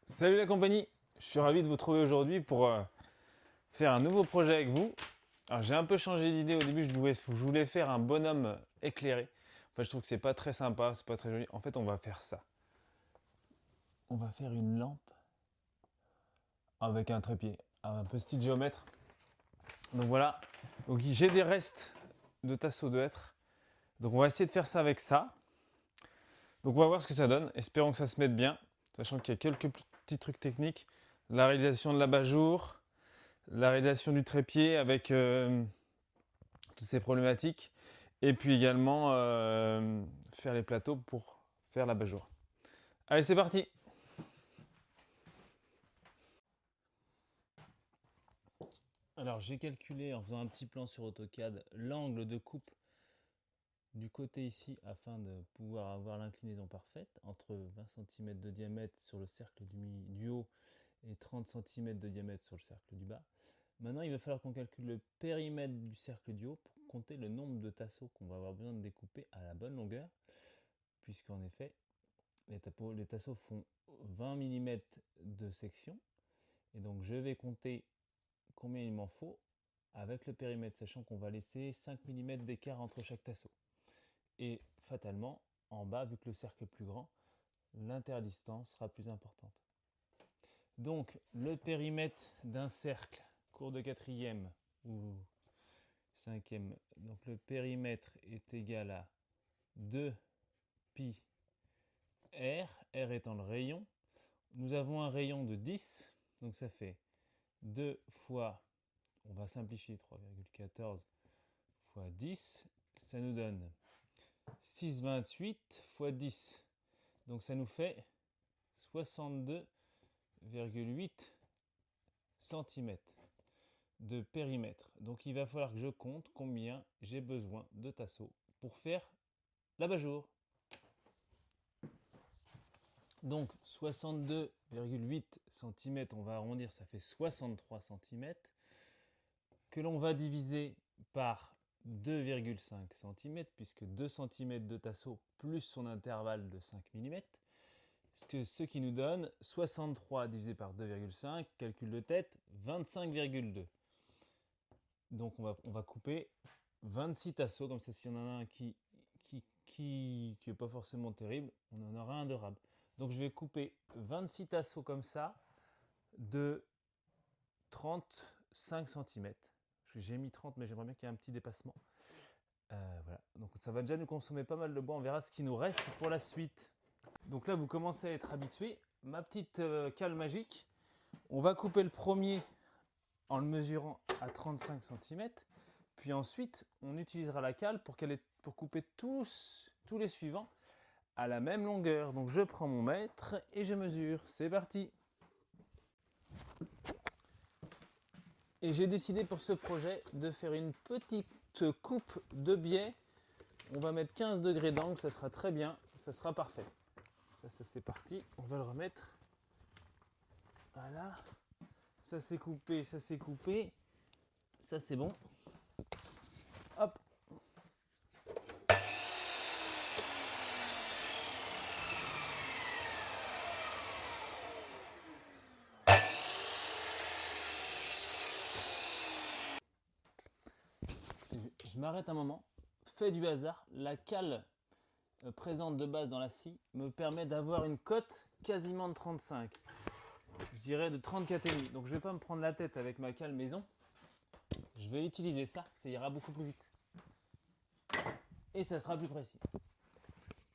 Salut la compagnie, je suis ravi de vous trouver aujourd'hui pour faire un nouveau projet avec vous. Alors j'ai un peu changé d'idée, au début je voulais faire un bonhomme éclairé. Enfin je trouve que c'est pas très sympa, c'est pas très joli. En fait on va faire ça. On va faire une lampe avec un trépied, un peu style géomètre. Donc voilà, donc j'ai des restes de tasseaux de hêtre. Donc on va essayer de faire ça avec ça. Donc on va voir ce que ça donne, espérons que ça se mette bien. Sachant qu'il y a quelques petits trucs techniques. La réalisation de l'abat-jour, la réalisation du trépied avec toutes ces problématiques. Et puis également faire les plateaux pour faire l'abat-jour. Allez, c'est parti! Alors j'ai calculé en faisant un petit plan sur AutoCAD l'angle de coupe du côté ici afin de pouvoir avoir l'inclinaison parfaite entre 20 cm de diamètre sur le cercle du haut et 30 cm de diamètre sur le cercle du bas. Maintenant, il va falloir qu'on calcule le périmètre du cercle du haut pour compter le nombre de tasseaux qu'on va avoir besoin de découper à la bonne longueur, puisqu'en effet, les tasseaux font 20 mm de section. Et donc, je vais compter combien il m'en faut avec le périmètre, sachant qu'on va laisser 5 mm d'écart entre chaque tasseau. Et fatalement, en bas, vu que le cercle est plus grand, l'interdistance sera plus importante. Donc, le périmètre d'un cercle, cours de quatrième ou cinquième, donc le périmètre est égal à 2 pi r, r étant le rayon. Nous avons un rayon de 10, donc ça fait 2 fois, on va simplifier, 3,14 fois 10, ça nous donne 6,28 fois 10. Donc ça nous fait 62,8 cm de périmètre. Donc il va falloir que je compte combien j'ai besoin de tasseaux pour faire l'abat-jour. Donc 62,8 cm, on va arrondir, ça fait 63 cm, que l'on va diviser par 2,5 cm, puisque 2 cm de tasseau plus son intervalle de 5 mm, ce qui nous donne 63 divisé par 2,5, calcul de tête, 25,2. Donc on va couper 26 tasseaux, comme ça s'il y en a un qui est pas forcément terrible, on en aura un de rab. Donc je vais couper 26 tasseaux comme ça de 35 cm. J'ai mis 30 mais j'aimerais bien qu'il y ait un petit dépassement. Voilà, donc ça va déjà nous consommer pas mal de bois, on verra ce qui nous reste pour la suite. Donc là vous commencez à être habitué. Ma petite cale magique, on va couper le premier en le mesurant à 35 cm. Puis ensuite, on utilisera la cale pour couper tous les suivants à la même longueur. Donc je prends mon mètre et je mesure. C'est parti! Et j'ai décidé pour ce projet de faire une petite coupe de biais. On va mettre 15 degrés d'angle, ça sera très bien, ça sera parfait. Ça c'est parti, on va le remettre. Voilà. Ça c'est coupé, ça c'est coupé. Ça c'est bon. Hop. Je m'arrête un moment. Fait du hasard, la cale présente de base dans la scie me permet d'avoir une cote quasiment de 35. Je dirais de 34,5. Donc je ne vais pas me prendre la tête avec ma cale maison. Je vais utiliser ça, ça ira beaucoup plus vite. Et ça sera plus précis.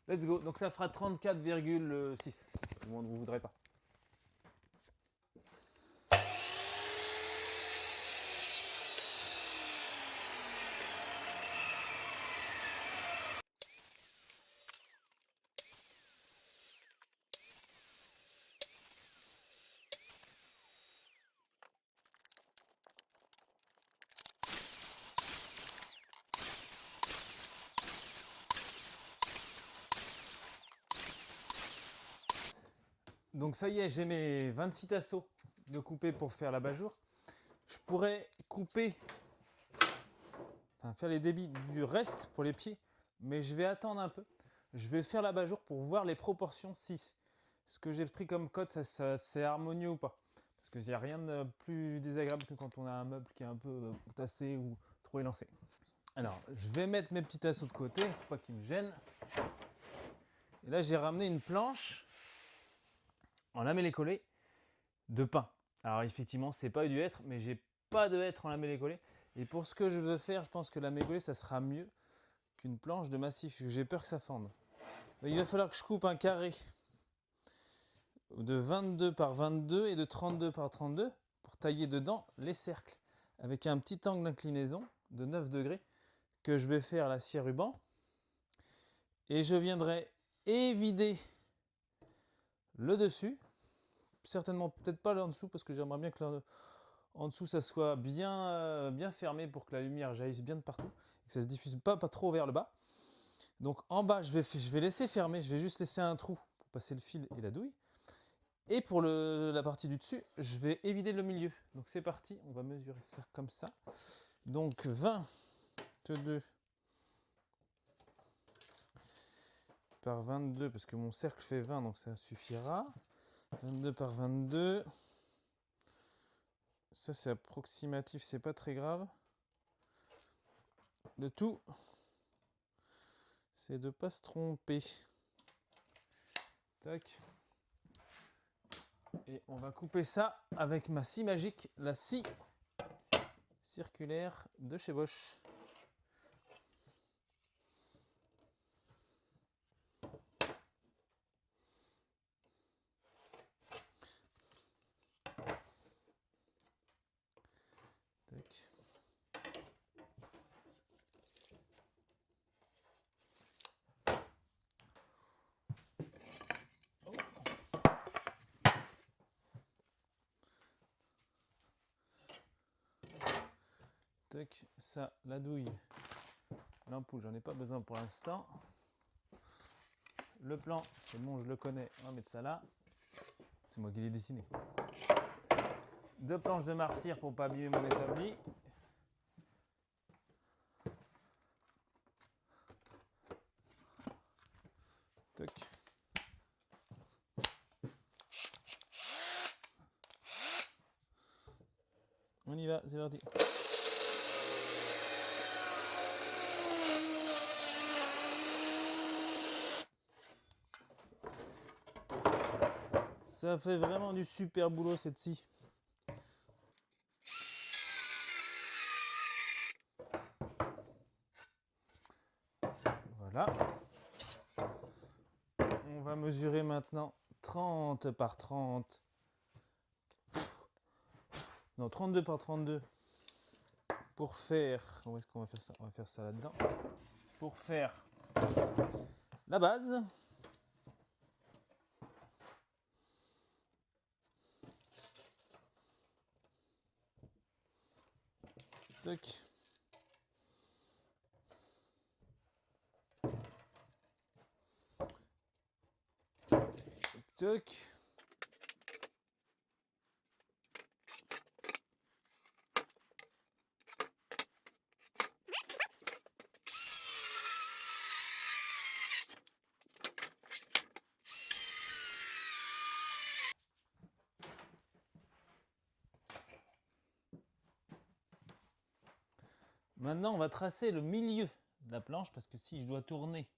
Let's go. Donc ça fera 34,6. Vous ne voudrez pas. Donc ça y est, j'ai mes 26 tasseaux de couper pour faire l'abat-jour. Je pourrais couper, faire les débits du reste pour les pieds, mais je vais attendre un peu. Je vais faire l'abat-jour pour voir les proportions ce que j'ai pris comme code, c'est harmonieux ou pas. Parce qu'il n'y a rien de plus désagréable que quand on a un meuble qui est un peu tassé ou trop élancé. Alors, je vais mettre mes petits tasseaux de côté, pour pas qu'ils me gênent. Et là, j'ai ramené une planche en lamellé-collé de pin. Alors effectivement, c'est pas du hêtre, mais j'ai pas de hêtre en lamellé-collé. Et pour ce que je veux faire, je pense que lamellé-collé, ça sera mieux qu'une planche de massif. J'ai peur que ça fende. Il va falloir que je coupe un carré de 22 par 22 et de 32 par 32 pour tailler dedans les cercles avec un petit angle d'inclinaison de 9 degrés que je vais faire à la scie ruban. Et je viendrai évider le dessus, certainement peut-être pas en dessous parce que j'aimerais bien que en dessous ça soit bien fermé pour que la lumière jaillisse bien de partout et que ça se diffuse pas trop vers le bas. Donc en bas je vais laisser fermer, je vais juste laisser un trou pour passer le fil et la douille. Et pour la partie du dessus, je vais évider le milieu. Donc c'est parti, on va mesurer ça comme ça. Donc 22 par 22, parce que mon cercle fait 20, donc ça suffira. 22 par 22. Ça c'est approximatif, c'est pas très grave. Le tout, c'est de ne pas se tromper. Tac. Et on va couper ça avec ma scie magique, la scie circulaire de chez Bosch. Tac. Tac, ça, la douille. L'ampoule, j'en ai pas besoin pour l'instant. Le plan, c'est bon, je le connais. On va mettre ça là. C'est moi qui l'ai dessiné. 2 planches de martyr pour pas abîmer mon établi. Tac. On y va, c'est parti. Ça fait vraiment du super boulot cette scie. Voilà. On va mesurer maintenant 30 par 30. Non, 32 par 32. Pour faire... Où est-ce qu'on va faire ça? On va faire ça là-dedans. Pour faire la base. Tac. Tac. Maintenant, on va tracer le milieu de la planche parce que si je dois tourner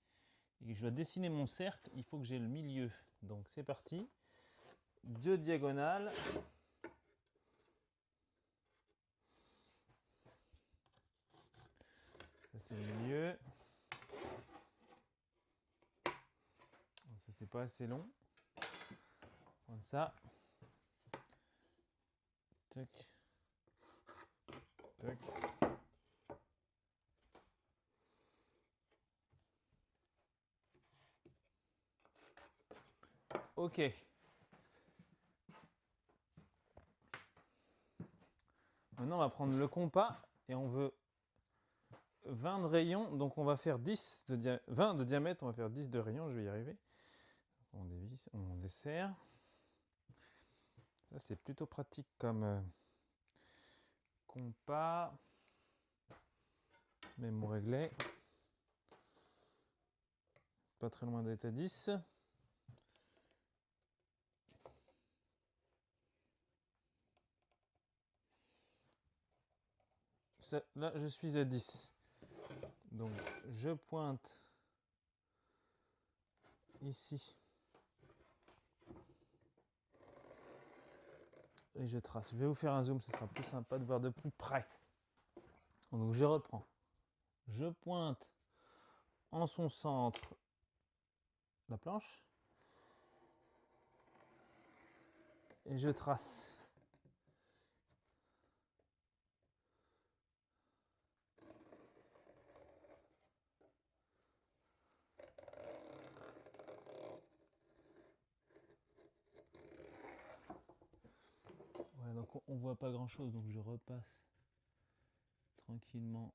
et que je dois dessiner mon cercle, il faut que j'ai le milieu. Donc c'est parti. 2 diagonales. Ça c'est le milieu. Ça c'est pas assez long. Prendre ça. Tac. Tac. Ok. Maintenant, on va prendre le compas et on veut 20 de rayon. Donc, on va faire 20 de diamètre, on va faire 10 de rayon. Je vais y arriver. On dévisse, on desserre. Ça, c'est plutôt pratique comme compas. Même mon réglet. Pas très loin d'être à 10. là, je suis à 10. Donc, je pointe ici. Et je trace. Je vais vous faire un zoom, ce sera plus sympa de voir de plus près. Donc, je reprends. Je pointe en son centre la planche. Et je trace. Voilà, donc on voit pas grand chose, donc je repasse tranquillement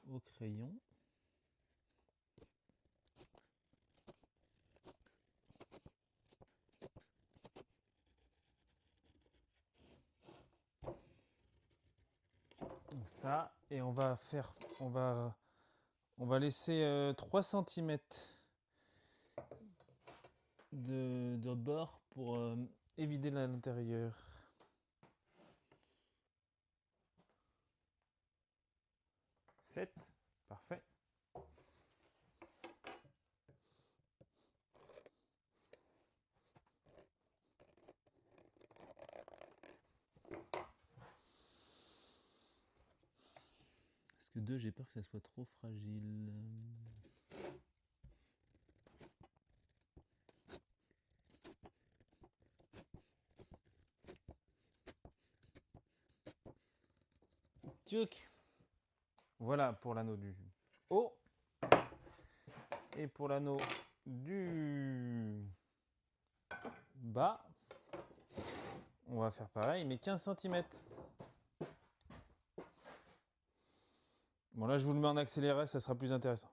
au crayon. Donc ça, et on va laisser 3 cm de bord pour évider l'intérieur. 7, parfait. Parce que 2, j'ai peur que ça soit trop fragile. Tchouk. Voilà pour l'anneau du haut. Et pour l'anneau du bas, on va faire pareil, mais 15 cm. Bon, là, je vous le mets en accéléré, ça sera plus intéressant.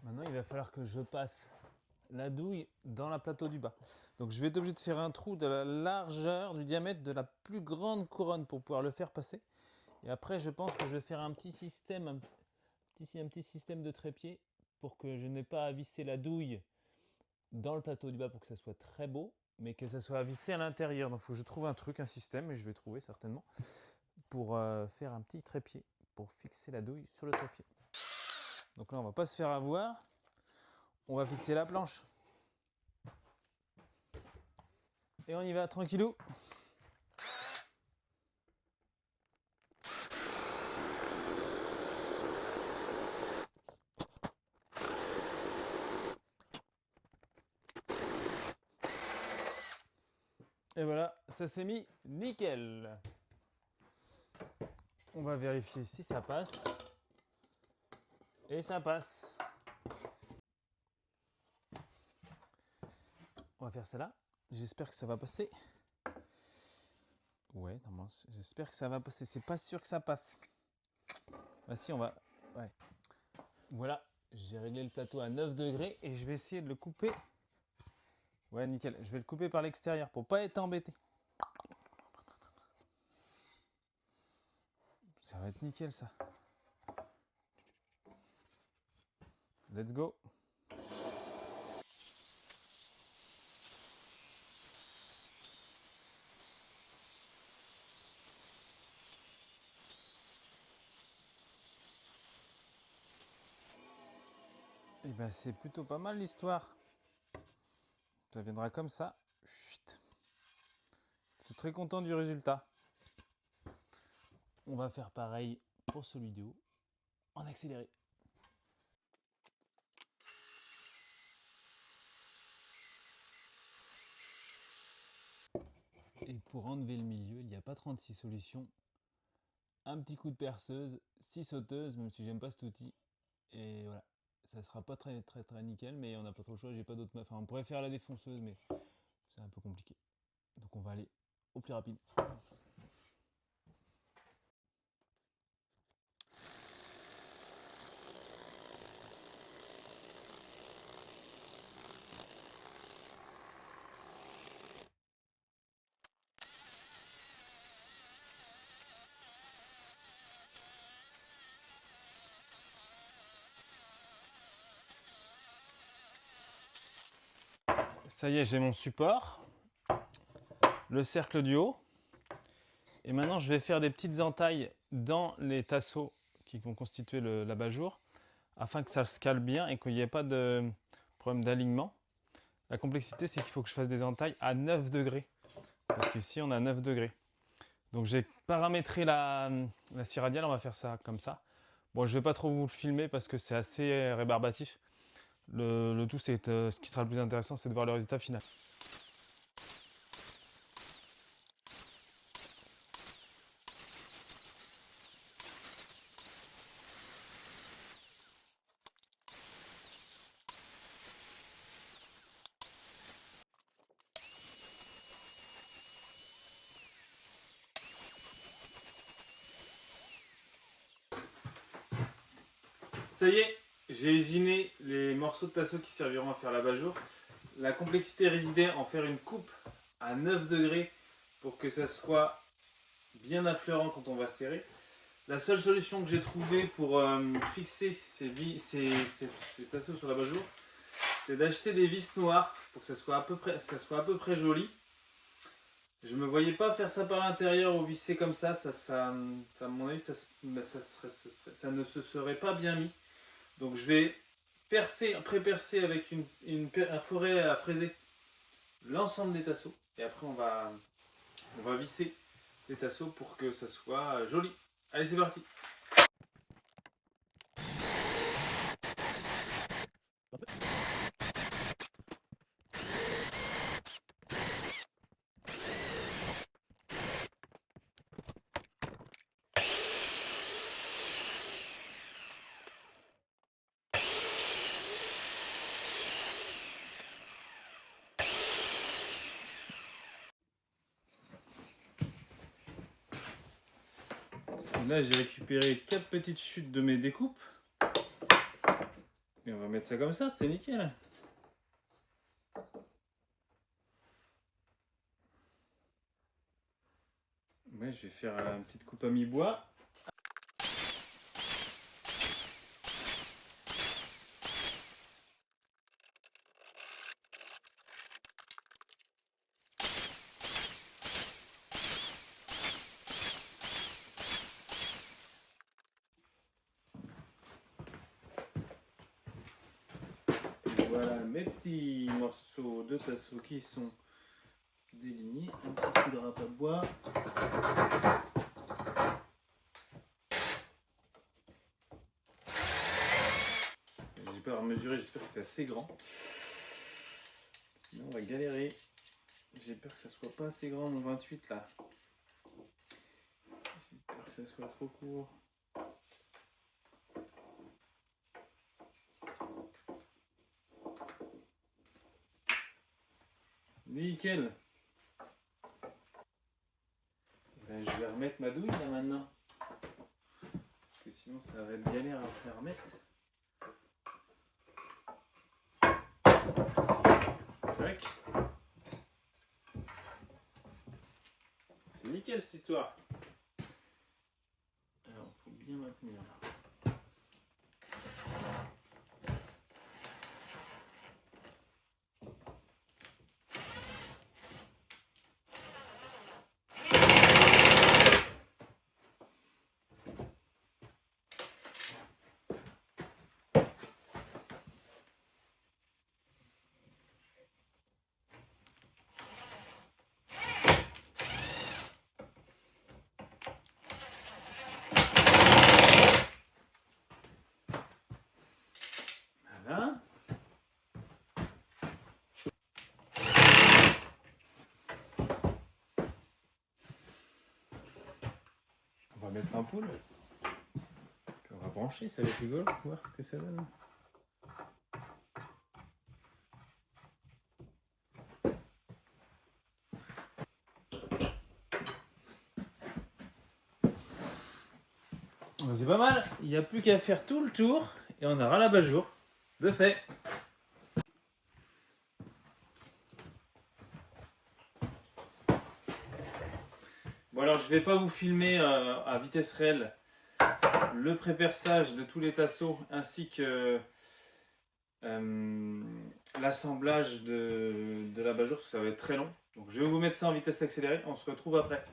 Maintenant, il va falloir que je passe la douille dans la plateau du bas. Donc, je vais être obligé de faire un trou de la largeur, du diamètre de la plus grande couronne pour pouvoir le faire passer. Et après, je pense que je vais faire un petit système de trépied pour que je n'ai pas à visser la douille dans le plateau du bas pour que ça soit très beau, mais que ça soit vissé à l'intérieur. Donc, il faut que je trouve un truc, un système, et je vais trouver certainement, pour faire un petit trépied, pour fixer la douille sur le trépied. Donc là, on va pas se faire avoir. On va fixer la planche. Et on y va, tranquillou. Et voilà, ça s'est mis nickel. On va vérifier si ça passe. Et ça passe. On va faire ça là. J'espère que ça va passer. Ouais, normalement, j'espère que ça va passer. C'est pas sûr que ça passe. Bah si, on va... Ouais. Voilà, j'ai réglé le plateau à 9 degrés et je vais essayer de le couper. Ouais, nickel. Je vais le couper par l'extérieur pour pas être embêté. Ça va être nickel ça. Let's go. Et ben c'est plutôt pas mal l'histoire. Ça viendra comme ça. Chut. Je suis très content du résultat. On va faire pareil pour celui du haut en accéléré. Et pour enlever le milieu, il n'y a pas 36 solutions. Un petit coup de perceuse, 6 sauteuses, même si j'aime pas cet outil. Et voilà, ça sera pas très nickel, mais on n'a pas trop le choix, j'ai pas d'autre. Enfin, on pourrait faire la défonceuse, mais c'est un peu compliqué. Donc on va aller au plus rapide. Ça y est, j'ai mon support, le cercle du haut. Et maintenant, je vais faire des petites entailles dans les tasseaux qui vont constituer l'abat-jour afin que ça se cale bien et qu'il n'y ait pas de problème d'alignement. La complexité, c'est qu'il faut que je fasse des entailles à 9 degrés. Parce qu'ici, on a 9 degrés. Donc, j'ai paramétré la scie radiale. On va faire ça comme ça. Bon, je ne vais pas trop vous le filmer parce que c'est assez rébarbatif. Le tout, c'est ce qui sera le plus intéressant, c'est de voir le résultat final. Ça y est, j'ai usiné les morceaux de tasseau qui serviront à faire l'abat-jour. La complexité résidait en faire une coupe à 9 degrés pour que ça soit bien affleurant quand on va serrer. La seule solution que j'ai trouvée pour fixer ces tasseaux sur l'abat-jour, c'est d'acheter des vis noires pour que ça soit à peu près joli. Je me voyais pas faire ça par l'intérieur ou visser comme ça, à mon avis, ça ne se serait pas bien mis. Donc je vais pré-percer avec un forêt à fraiser l'ensemble des tasseaux. Et après on va visser les tasseaux pour que ça soit joli. Allez, c'est parti! Là, j'ai récupéré 4 petites chutes de mes découpes. Et on va mettre ça comme ça, c'est nickel. Ouais, je vais faire une petite coupe à mi-bois. Voilà mes petits morceaux de tasseau qui sont délignés. Un petit coup de râpe à bois. J'ai pas à mesurer, j'espère que c'est assez grand. Sinon on va galérer. J'ai peur que ça soit pas assez grand mon 28 là. J'ai peur que ça soit trop court. Nickel. Ben, je vais remettre ma douille là maintenant. Parce que sinon ça va être galère à la remettre. Tac. C'est nickel cette histoire. Alors il faut bien maintenir là. Voilà. On va mettre un poule. Puis on va brancher, ça va être rigolo, voir ce que ça donne. C'est pas mal, il n'y a plus qu'à faire tout le tour et on aura l'abat-jour de fait. Bon alors je vais pas vous filmer à vitesse réelle le pré-perçage de tous les tasseaux ainsi que euh, l'assemblage de l'abat-jour, parce que ça va être très long. Donc je vais vous mettre ça en vitesse accélérée, on se retrouve après.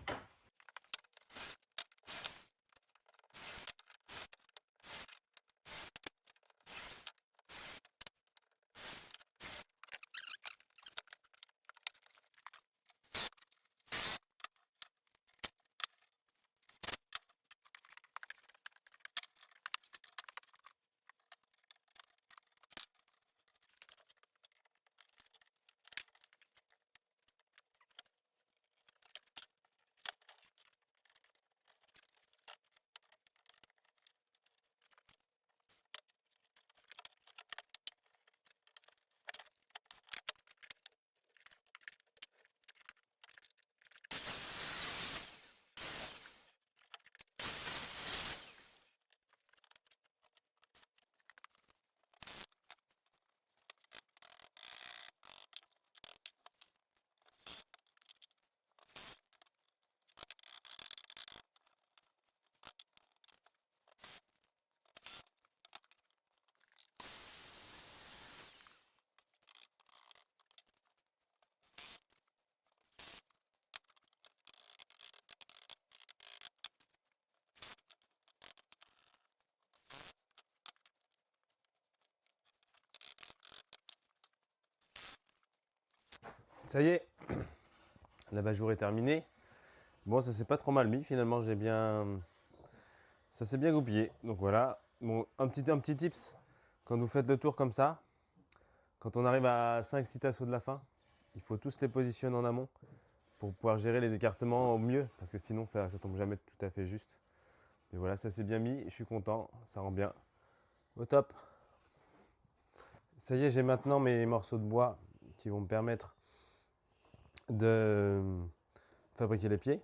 Ça y est, l'abat-jour est terminé. Bon, ça s'est pas trop mal mis finalement, ça s'est bien goupillé. Donc voilà, bon, un petit tips, quand vous faites le tour comme ça, quand on arrive à 5-6 tasseaux de la fin, il faut tous les positionner en amont pour pouvoir gérer les écartements au mieux, parce que sinon ça tombe jamais tout à fait juste. Mais voilà, ça s'est bien mis, je suis content, ça rend bien. Au top. Ça y est, j'ai maintenant mes morceaux de bois qui vont me permettre de fabriquer les pieds.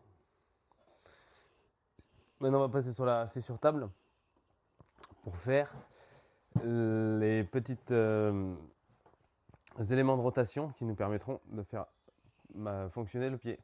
Maintenant, on va passer sur la sur table pour faire les petites éléments de rotation qui nous permettront de faire fonctionner le pied.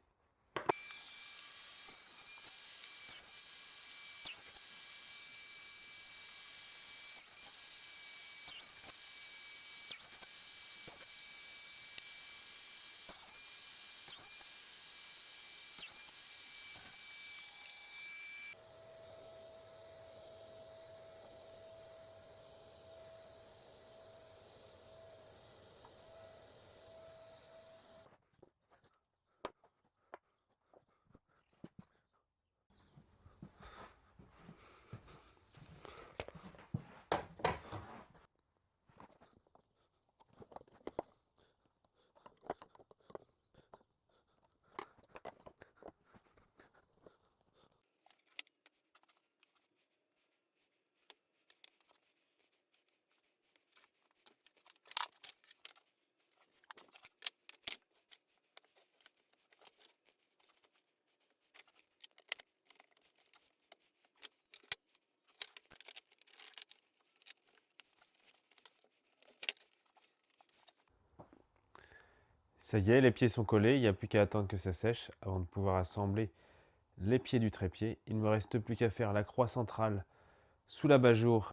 Ça y est, les pieds sont collés, il n'y a plus qu'à attendre que ça sèche avant de pouvoir assembler les pieds du trépied. Il ne me reste plus qu'à faire la croix centrale sous l'abat-jour.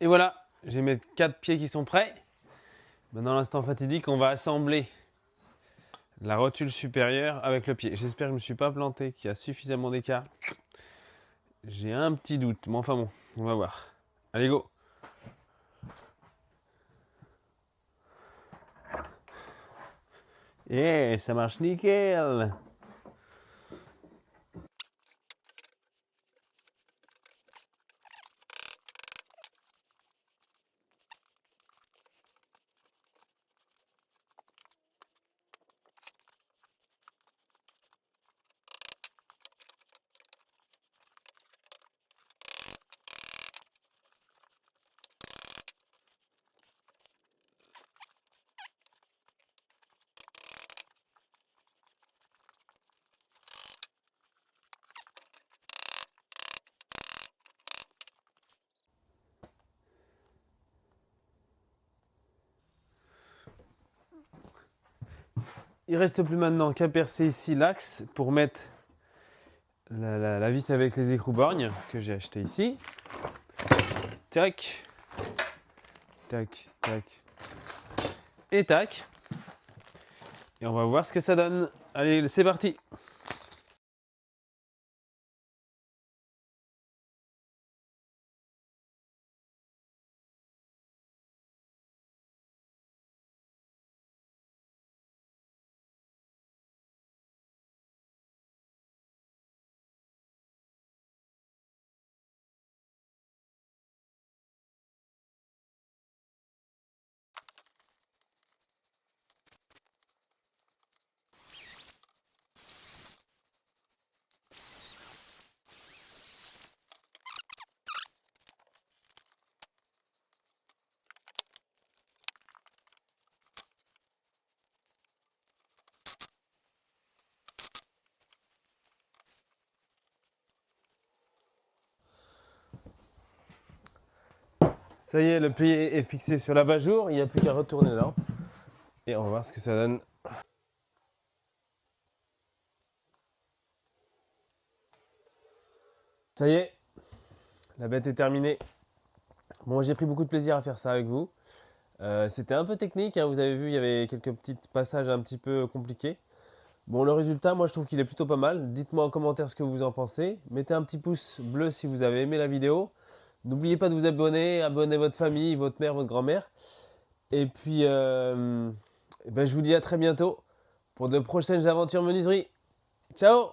Et voilà, j'ai mes 4 pieds qui sont prêts. Maintenant, l'instant fatidique, on va assembler la rotule supérieure avec le pied. J'espère que je ne me suis pas planté, qu'il y a suffisamment d'écart. J'ai un petit doute, mais enfin bon, on va voir. Allez, go! Et ça marche nickel! Il ne reste plus maintenant qu'à percer ici l'axe pour mettre la vis avec les écrous-borgnes que j'ai acheté ici. Tac, tac, tac et tac. Et on va voir ce que ça donne. Allez, c'est parti! Ça y est, le pied est fixé sur l'abat-jour, il n'y a plus qu'à retourner là. Et on va voir ce que ça donne. Ça y est, la bête est terminée. Bon, j'ai pris beaucoup de plaisir à faire ça avec vous. C'était un peu technique, hein, vous avez vu, il y avait quelques petits passages un petit peu compliqués. Bon, le résultat, moi je trouve qu'il est plutôt pas mal. Dites-moi en commentaire ce que vous en pensez. Mettez un petit pouce bleu si vous avez aimé la vidéo. N'oubliez pas de vous abonner, abonnez votre famille, votre mère, votre grand-mère. Et puis, je vous dis à très bientôt pour de prochaines aventures menuiserie. Ciao!